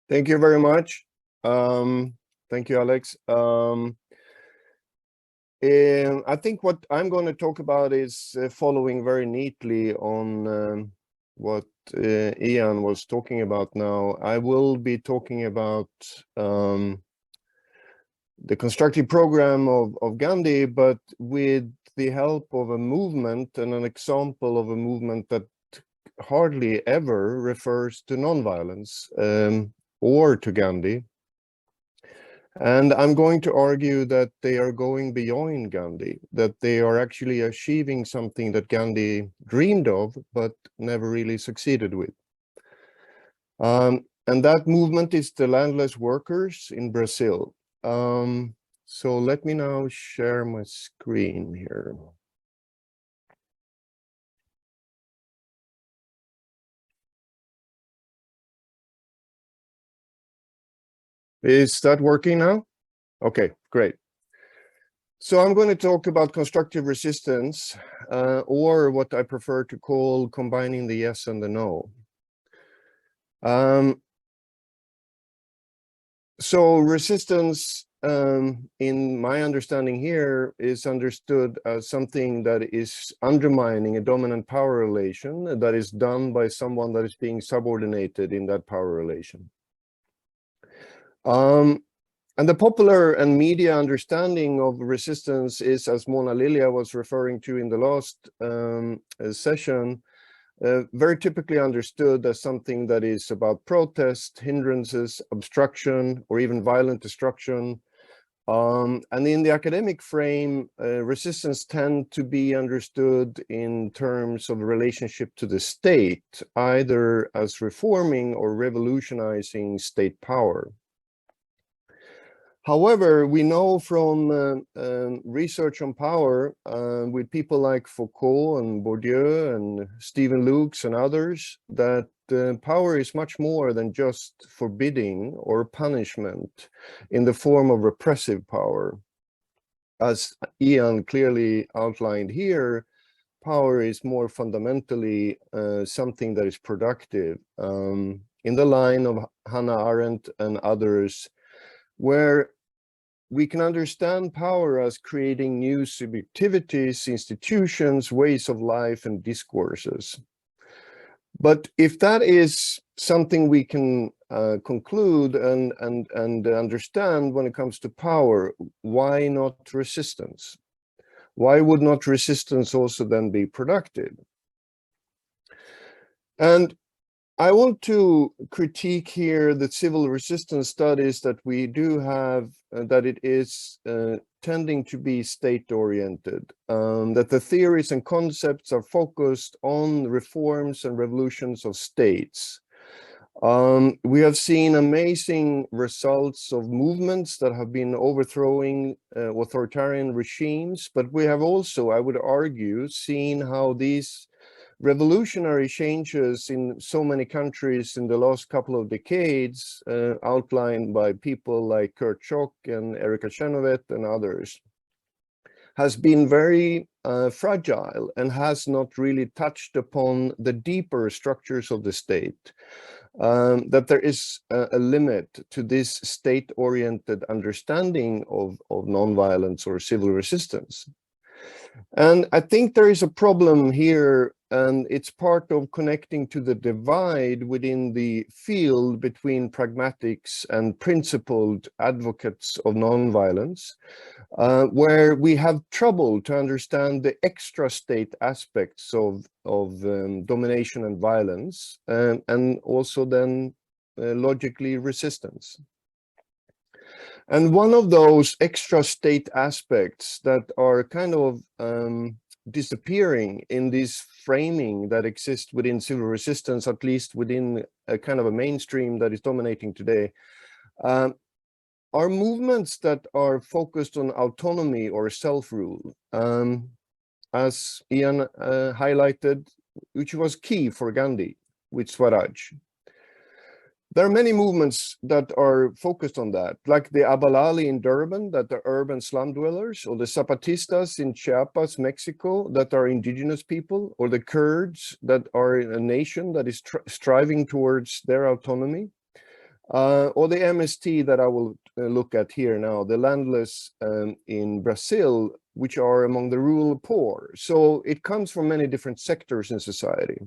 Thank you very much. Thank you, Alex. I think what I'm going to talk about is following very neatly on what Ian was talking about now. I will be talking about the constructive program of Gandhi, but with the help of a movement and an example of a movement that hardly ever refers to nonviolence or to Gandhi. And I'm going to argue that they are going beyond Gandhi, that they are actually achieving something that Gandhi dreamed of, but never really succeeded with. And that movement is the landless workers in Brazil. So let me now share my screen here. Is that working now? Okay, great. So I'm going to talk about constructive resistance, or what I prefer to call combining the yes and the no. So resistance, in my understanding here, is understood as something that is undermining a dominant power relation that is done by someone that is being subordinated in that power relation. And the popular and media understanding of resistance is, as Mona Lilja was referring to in the last session, very typically understood as something that is about protest, hindrances, obstruction, or even violent destruction. And in the academic frame, resistance tend to be understood in terms of relationship to the state, either as reforming or revolutionizing state power. However, we know from research on power with people like Foucault and Bourdieu and Stephen Lukes and others that power is much more than just forbidding or punishment in the form of repressive power. As Ian clearly outlined here, power is more fundamentally something that is productive, in the line of Hannah Arendt and others, where we can understand power as creating new subjectivities, institutions, ways of life, and discourses. But if that is something we can conclude and understand when it comes to power, why not resistance? Why would not resistance also then be productive? And I want to critique here the civil resistance studies that we do have, that it is tending to be state-oriented, that the theories and concepts are focused on reforms and revolutions of states. We have seen amazing results of movements that have been overthrowing authoritarian regimes, but we have also, I would argue, seen how these revolutionary changes in so many countries in the last couple of decades, outlined by people like Kurt Schoch and Erika Chenoweth and others, has been very fragile and has not really touched upon the deeper structures of the state. That there is a limit to this state-oriented understanding of nonviolence or civil resistance. And I think there is a problem here, and it's part of connecting to the divide within the field between pragmatics and principled advocates of nonviolence, where we have trouble to understand the extra state aspects of domination and violence, and also then logically resistance. And one of those extra state aspects that are kind of disappearing in this framing that exists within civil resistance, at least within a kind of a mainstream that is dominating today, are movements that are focused on autonomy or self-rule, as Ian highlighted, which was key for Gandhi with Swaraj. There are many movements that are focused on that, like the Abalali in Durban, that are urban slum dwellers, or the Zapatistas in Chiapas, Mexico, that are indigenous people, or the Kurds that are a nation that is striving towards their autonomy. or the MST that I will look at here now, the landless in Brazil, which are among the rural poor. So it comes from many different sectors in society.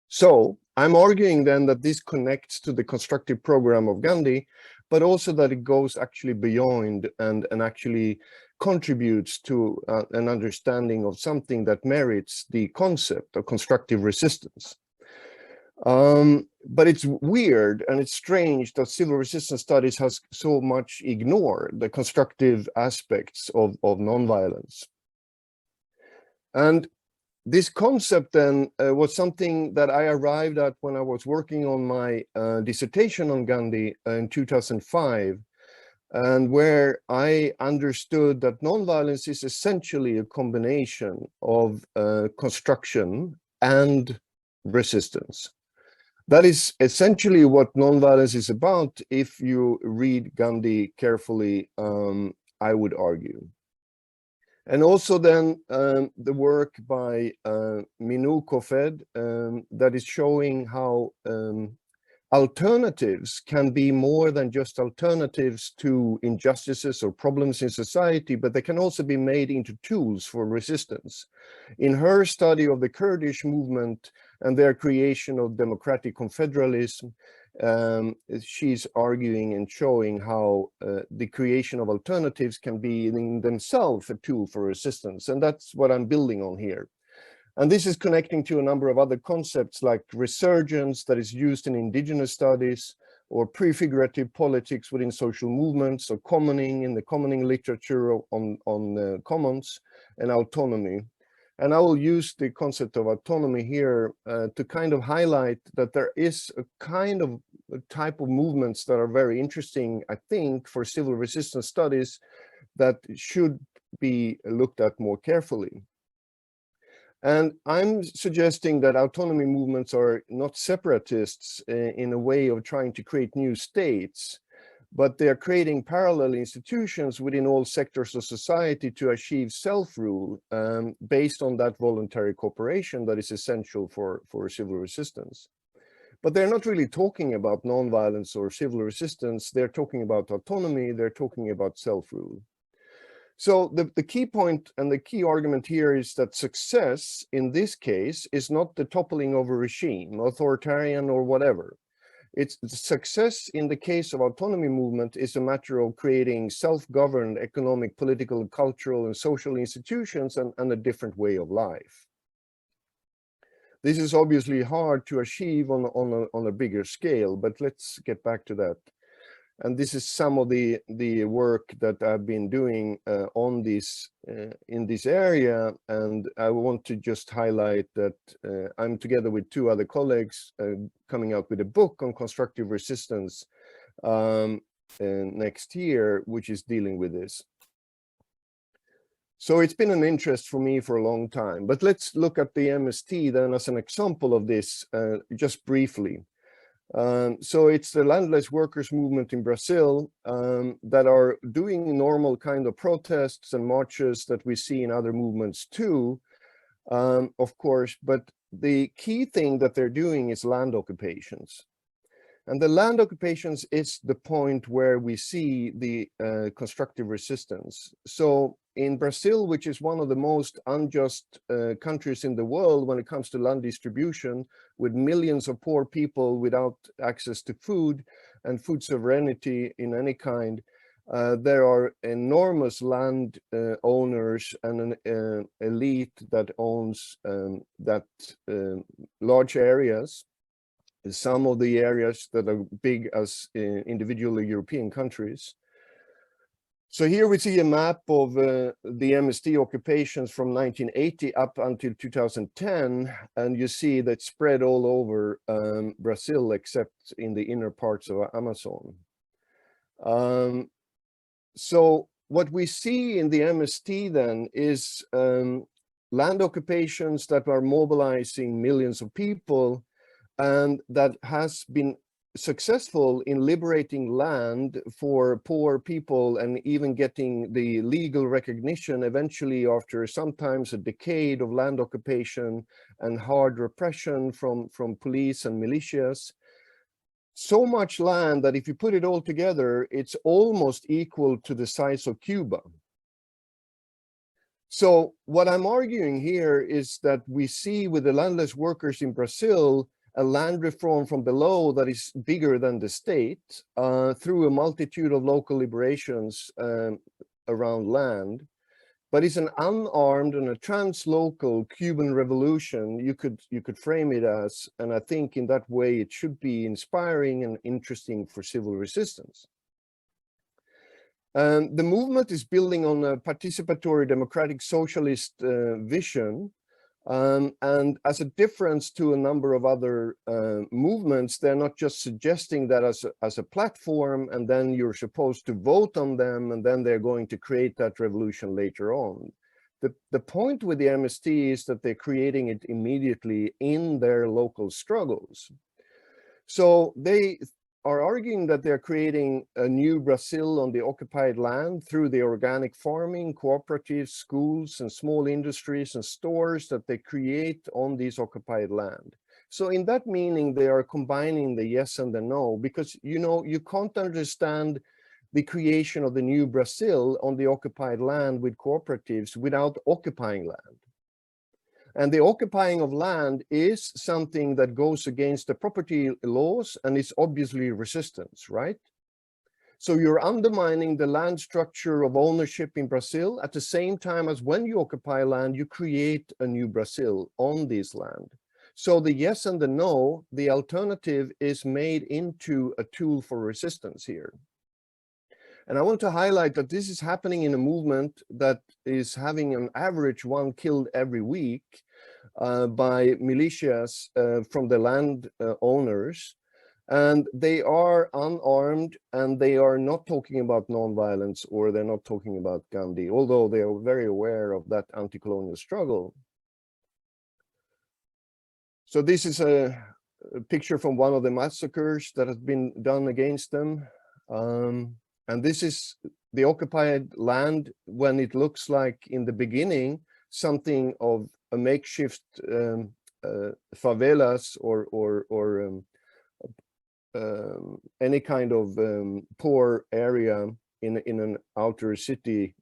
So I'm arguing then that this connects to the constructive program of Gandhi, but also that it goes actually beyond and actually contributes to an understanding of something that merits the concept of constructive resistance. But it's weird and it's strange that civil resistance studies has so much ignored the constructive aspects of nonviolence. And this concept then was something that I arrived at when I was working on my dissertation on Gandhi in 2005, and where I understood that nonviolence is essentially a combination of construction and resistance. That is essentially what nonviolence is about if you read Gandhi carefully, I would argue. And also then the work by Minu Kofed that is showing how alternatives can be more than just alternatives to injustices or problems in society, but they can also be made into tools for resistance. In her study of the Kurdish movement and their creation of democratic confederalism, she's arguing and showing how the creation of alternatives can be in themselves a tool for resistance. And that's what I'm building on here. And this is connecting to a number of other concepts like resurgence that is used in indigenous studies, or prefigurative politics within social movements, or commoning in the commoning literature on commons, and autonomy. And I will use the concept of autonomy here to kind of highlight that there is a kind of a type of movements that are very interesting, I think, for civil resistance studies that should be looked at more carefully. And I'm suggesting that autonomy movements are not separatists in a way of trying to create new states, but they are creating parallel institutions within all sectors of society to achieve self-rule based on that voluntary cooperation that is essential for civil resistance. But they're not really talking about nonviolence or civil resistance. They're talking about autonomy. They're talking about self-rule. So the key point and the key argument here is that success in this case is not the toppling of a regime, authoritarian or whatever. It's success in the case of autonomy movement is a matter of creating self-governed economic, political, cultural, and social institutions and a different way of life. This is obviously hard to achieve on a bigger scale, but let's get back to that. And this is some of the work that I've been doing on this in this area. And I want to just highlight that I'm together with two other colleagues coming out with a book on constructive resistance next year, which is dealing with this. So it's been an interest for me for a long time. But let's look at the MST then as an example of this just briefly. So it's the landless workers movement in Brazil that are doing normal kind of protests and marches that we see in other movements too, of course, but the key thing that they're doing is land occupations. And the land occupations is the point where we see the constructive resistance. So in Brazil, which is one of the most unjust countries in the world when it comes to land distribution, with millions of poor people without access to food and food sovereignty in any kind, there are enormous land owners and an elite that owns large areas. Some of the areas that are big as individual European countries. So here we see a map of the MST occupations from 1980 up until 2010, and you see that spread all over Brazil, except in the inner parts of Amazon. So what we see in the MST then is land occupations that are mobilizing millions of people, and that has been successful in liberating land for poor people and even getting the legal recognition eventually after sometimes a decade of land occupation and hard repression from police and militias. so much land that if you put it all together, it's almost equal to the size of Cuba. So what I'm arguing here is that we see with the landless workers in Brazil, a land reform from below that is bigger than the state through a multitude of local liberations around land. But it's an unarmed and a translocal Cuban revolution, you could frame it as, and I think in that way it should be inspiring and interesting for civil resistance. The movement is building on a participatory democratic socialist vision, and as a difference to a number of other movements, they're not just suggesting that as a platform, and then you're supposed to vote on them, and then they're going to create that revolution later on. The point with the MST is that they're creating it immediately in their local struggles. So they are arguing that they're creating a new Brazil on the occupied land through the organic farming, cooperatives, schools, and small industries and stores that they create on this occupied land. So in that meaning, they are combining the yes and the no, because you can't understand the creation of the new Brazil on the occupied land with cooperatives without occupying land. And the occupying of land is something that goes against the property laws, and it's obviously resistance, right? So you're undermining the land structure of ownership in Brazil at the same time as when you occupy land, you create a new Brazil on this land. So the yes and the no, the alternative is made into a tool for resistance here. And I want to highlight that this is happening in a movement that is having an average one killed every week by militias from the land owners. And they are unarmed, and they are not talking about nonviolence, or they're not talking about Gandhi, although they are very aware of that anti-colonial struggle. So this is a picture from one of the massacres that has been done against them. And this is the occupied land when it looks like in the beginning something of a makeshift favelas or any kind of poor area in an outer city.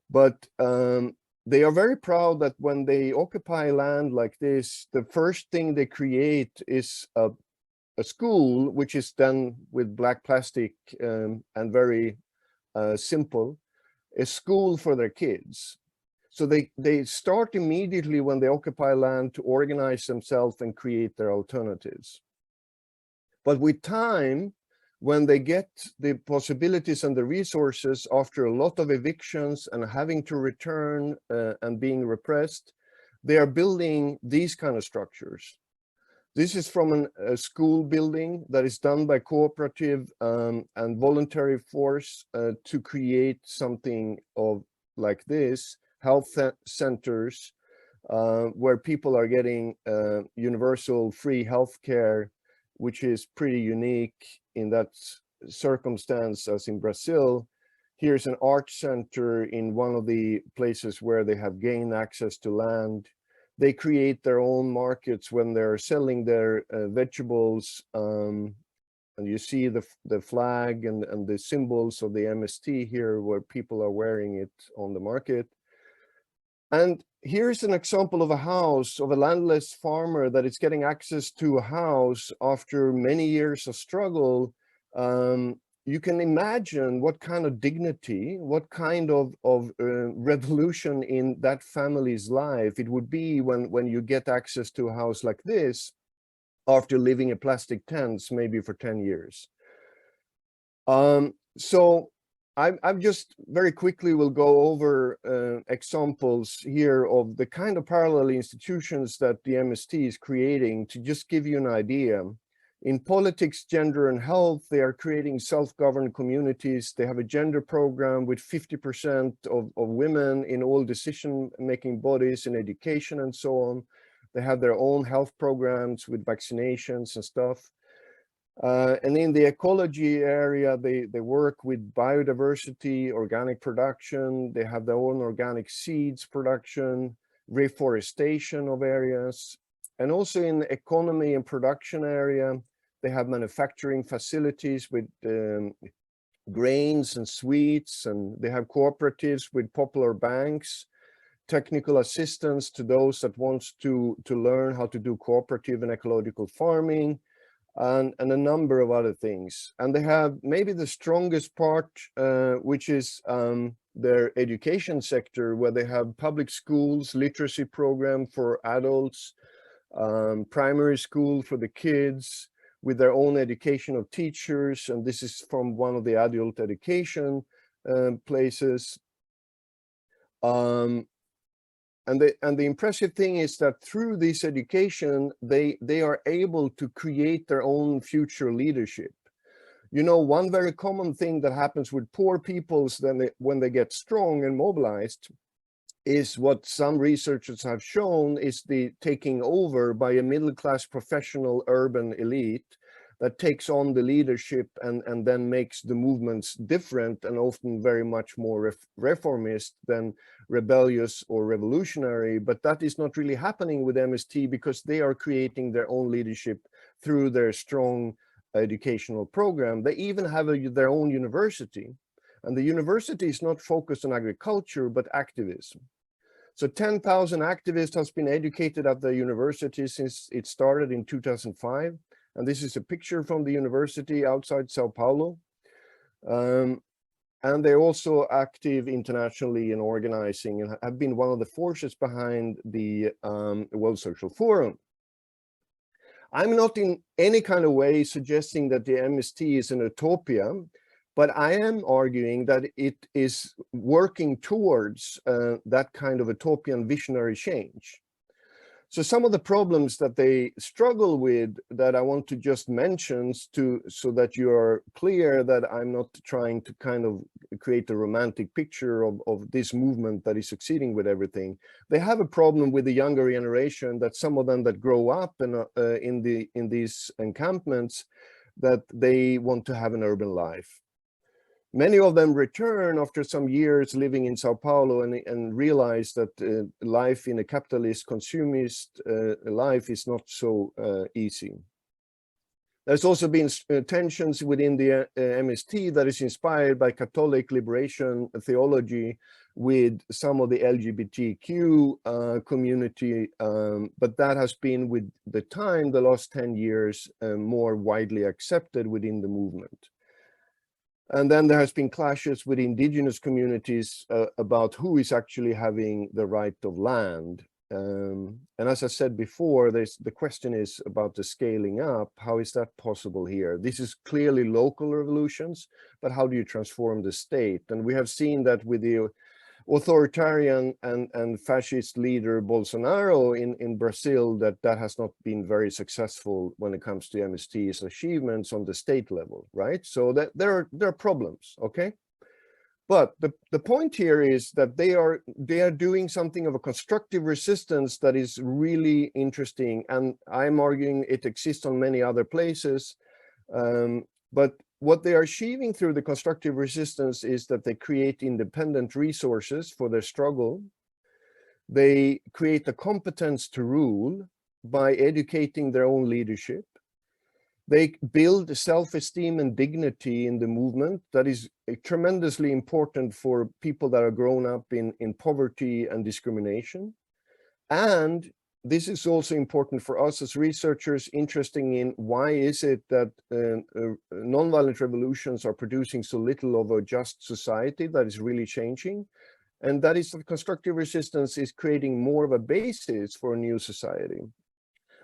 But they are very proud that when they occupy land like this, the first thing they create is a school, which is done with black plastic and very simple, a school for their kids. So they start immediately when they occupy land to organize themselves and create their alternatives. But with time, when they get the possibilities and the resources after a lot of evictions and having to return and being repressed, they are building these kind of structures. This is from a school building that is done by cooperative and voluntary force to create something of like this, health centers where people are getting universal free health care, which is pretty unique in that circumstance as in Brazil. Here's an art center in one of the places where they have gained access to land. They create their own markets when they're selling their vegetables. And you see the flag and the symbols of the MST here where people are wearing it on the market. And here's an example of a house of a landless farmer that is getting access to a house after many years of struggle. You can imagine what kind of dignity, what kind of revolution in that family's life it would be when you get access to a house like this after living in plastic tents, maybe for 10 years. So I'm just very quickly will go over examples here of the kind of parallel institutions that the MST is creating to just give you an idea. In politics, gender, and health, they are creating self-governed communities. They have a gender program with 50% of women in all decision-making bodies in education and so on. They have their own health programs with vaccinations and stuff. And in the ecology area, they work with biodiversity, organic production. They have their own organic seeds production, reforestation of areas. And also in the economy and production area, They have manufacturing facilities with grains and sweets, and they have cooperatives with popular banks, technical assistance to those that wants to learn how to do cooperative and ecological farming, and a number of other things. And they have maybe the strongest part, which is their education sector, where they have public schools, literacy program for adults, primary school for the kids, with their own education of teachers. And this is from one of the adult education places. And the impressive thing is that through this education, they are able to create their own future leadership. You know, one very common thing that happens with poor peoples when they get strong and mobilized is what some researchers have shown is the taking over by a middle-class professional urban elite that takes on the leadership and then makes the movements different and often very much more reformist than rebellious or revolutionary. But that is not really happening with MST because they are creating their own leadership through their strong educational program. They even have their own university, and the university is not focused on agriculture but activism. So 10,000 activists has been educated at the university since it started in 2005. And this is a picture from the university outside Sao Paulo. And they're also active internationally in organizing and have been one of the forces behind the World Social Forum. I'm not in any kind of way suggesting that the MST is an utopia, but I am arguing that it is working towards that kind of utopian visionary change. So some of the problems that they struggle with that I want to just mention so that you are clear that I'm not trying to kind of create a romantic picture of this movement that is succeeding with everything. They have a problem with the younger generation, that some of them that grow up in these encampments, that they want to have an urban life. Many of them return after some years living in Sao Paulo and realize that life in a capitalist, consumist life is not so easy. There's also been tensions within the MST that is inspired by Catholic liberation theology with some of the LGBTQ community, but that has been with the time, the last 10 years, more widely accepted within the movement. And then there has been clashes with indigenous communities about who is actually having the right of land. And as I said before, the question is about the scaling up. How is that possible here? This is clearly local revolutions, but how do you transform the state? And we have seen that with the authoritarian and fascist leader Bolsonaro in Brazil, that has not been very successful when it comes to MST's achievements on the state level, right? So that there are problems, okay? But the point here is that they are doing something of a constructive resistance that is really interesting, and I'm arguing it exists on many other places, but what they are achieving through the constructive resistance is that they create independent resources for their struggle. They create the competence to rule by educating their own leadership. They build self-esteem and dignity in the movement that is tremendously important for people that are grown up in poverty and discrimination. And this is also important for us as researchers interested in why is it that nonviolent revolutions are producing so little of a just society that is really changing. And that is that constructive resistance is creating more of a basis for a new society.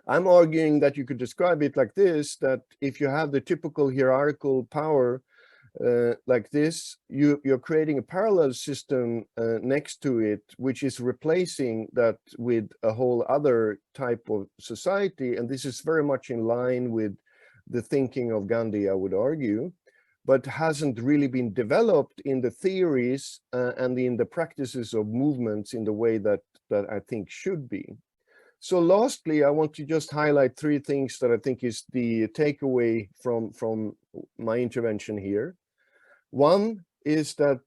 I'm arguing that you could describe it like this, that if you have the typical hierarchical power like this, you're creating a parallel system next to it, which is replacing that with a whole other type of society. And this is very much in line with the thinking of Gandhi, I would argue, but hasn't really been developed in the theories and in the practices of movements in the way that I think should be. So lastly, I want to just highlight three things that I think is the takeaway from my intervention here. One is that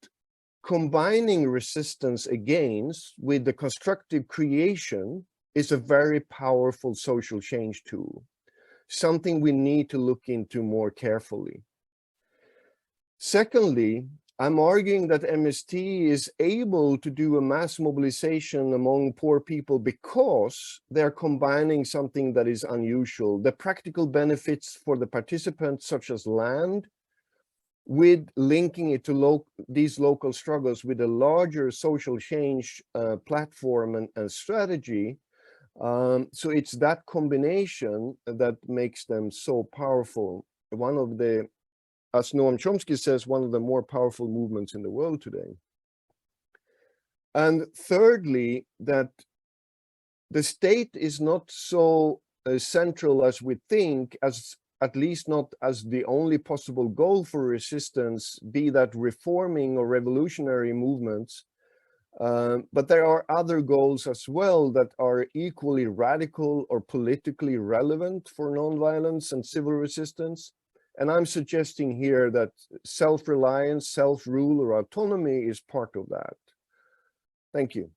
combining resistance against with the constructive creation is a very powerful social change tool. something we need to look into more carefully. Secondly, I'm arguing that MST is able to do a mass mobilization among poor people because they're combining something that is unusual, the practical benefits for the participants, such as land, with linking it to these local struggles with a larger social change platform and strategy. So it's that combination that makes them so powerful. One of the, as Noam Chomsky says, one of the more powerful movements in the world today. And thirdly, that the state is not so central as we think, as at least not as the only possible goal for resistance, be that reforming or revolutionary movements. But there are other goals as well that are equally radical or politically relevant for nonviolence and civil resistance. And I'm suggesting here that self-reliance, self-rule, or autonomy is part of that. Thank you.